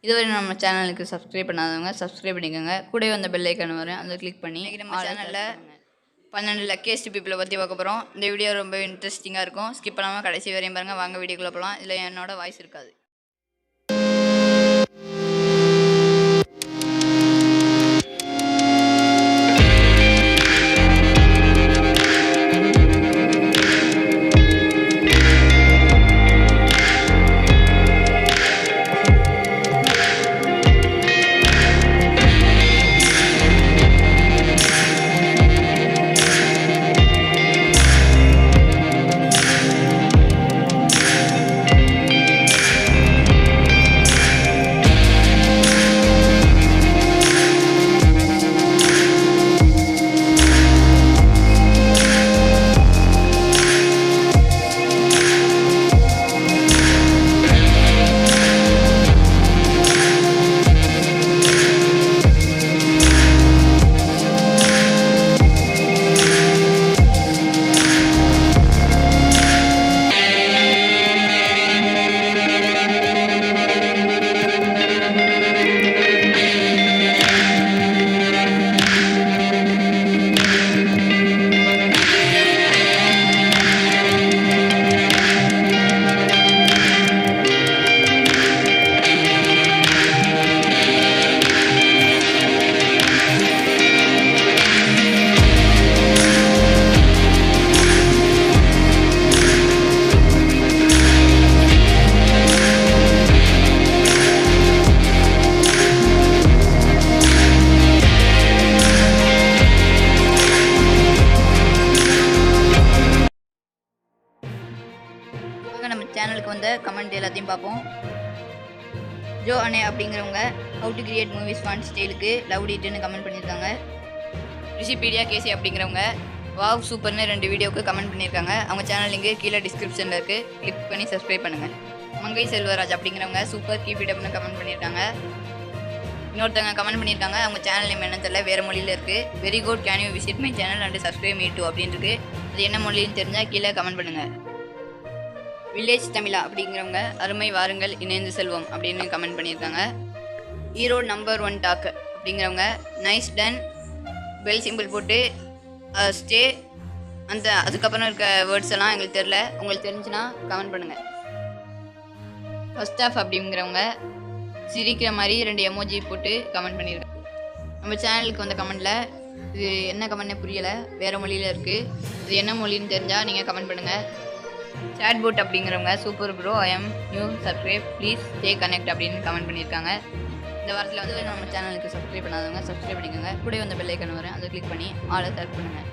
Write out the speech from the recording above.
இதுவரை நம்ம சேனலுக்கு சப்ஸ்கிரைப் பண்ணாதவங்க சப்ஸ்கிரைப் பண்ணிக்கோங்க. கூடவே வந்த பெல் ஐக்கான் வரும் அதை கிளிக் பண்ணி நம்ம சேனலில் 12 லக்கியஸ்ட் பீப்புளை பற்றி பார்க்க போகிறோம். இந்த வீடியோ ரொம்ப இன்ட்ரெஸ்டிங்காக இருக்கும். ஸ்கிப் பண்ணாமல் கடைசி வரையும் பாருங்கள். வாங்க வீடியோக்குள்ளே போகலாம். இதில் என்னோட வாய்ஸ் இருக்காது. நம்ம சேனலுக்கு வந்த கமெண்ட் எல்லாத்தையும் பார்ப்போம். ஜோ அண்ணே அப்படிங்கிறவங்க how to create movies fan ஸ்டைலுக்கு லவ் இட்னு கமெண்ட் பண்ணியிருக்காங்க. ரிஷிபீடியா கேசி அப்படிங்கிறவங்க வாவ் சூப்பர்னு 2 வீடியோவுக்கு கமெண்ட் பண்ணியிருக்காங்க. அவங்க சேனல் லிங்கு கீழே டிஸ்கிரிப்ஷனில் இருக்குது, கிளிக் பண்ணி சப்ஸ்கிரைப் பண்ணுங்கள். மங்கை செல்வராஜ் அப்படிங்கிறவங்க சூப்பர் கீப் இட் அப்னு கமெண்ட் பண்ணியிருக்காங்க. இன்னொருத்தவங்க கமெண்ட் பண்ணியிருக்காங்க. அவங்க சேனல் நேம் என்னன்னு தெரியல, வேறு மொழியில் இருக்குது. Very good, can you visit my channel and subscribe me too அப்படின்னு இருக்குது. அது என்ன மொழின்னு தெரிஞ்சால் கீழே கமெண்ட் பண்ணுங்கள். வில்லேஜ் தமிழா அப்படிங்கிறவங்க அருமை வாருங்கள் இணைந்து செல்வோம் அப்படின்னு கமெண்ட் பண்ணியிருக்காங்க. ஈரோடு நம்பர் 1 டாக் அப்படிங்கிறவங்க நைஸ் டன் பெல் சிம்பிள் போட்டு ஸ்டே அந்த அதுக்கப்புறம் இருக்க வேர்ட்ஸ் எல்லாம் எங்களுக்கு தெரில, உங்களுக்கு தெரிஞ்சுன்னா கமெண்ட் பண்ணுங்கள். ஃபர்ஸ்ட் ஆஃப் அப்படிங்கிறவங்க சிரிக்கிற மாதிரி 2 எமோஜி போட்டு கமெண்ட் பண்ணியிருக்காங்க. நம்ம சேனலுக்கு வந்த கமெண்டில் இது என்ன கமெண்ட்னே புரியலை, வேறு மொழியில் இருக்குது. இது என்ன மொழின்னு தெரிஞ்சால் நீங்கள் கமெண்ட் பண்ணுங்கள். சாட் போட் அப்படிங்கிறவங்க super bro, I am new subscribe please stay connect அப்படின்னு கமெண்ட் பண்ணியிருக்காங்க. இந்த வாரத்தில் வந்து நம்ம சேனலுக்கு சப்ஸ்கிரைப் பண்ணாதவங்க சப்ஸ்கிரைப் பண்ணிக்கோங்க. கூட வந்து பெல் ஐக்கான் வரும் அதை கிளிக் பண்ணி ஆளை செலக்ட் பண்ணுங்கள்.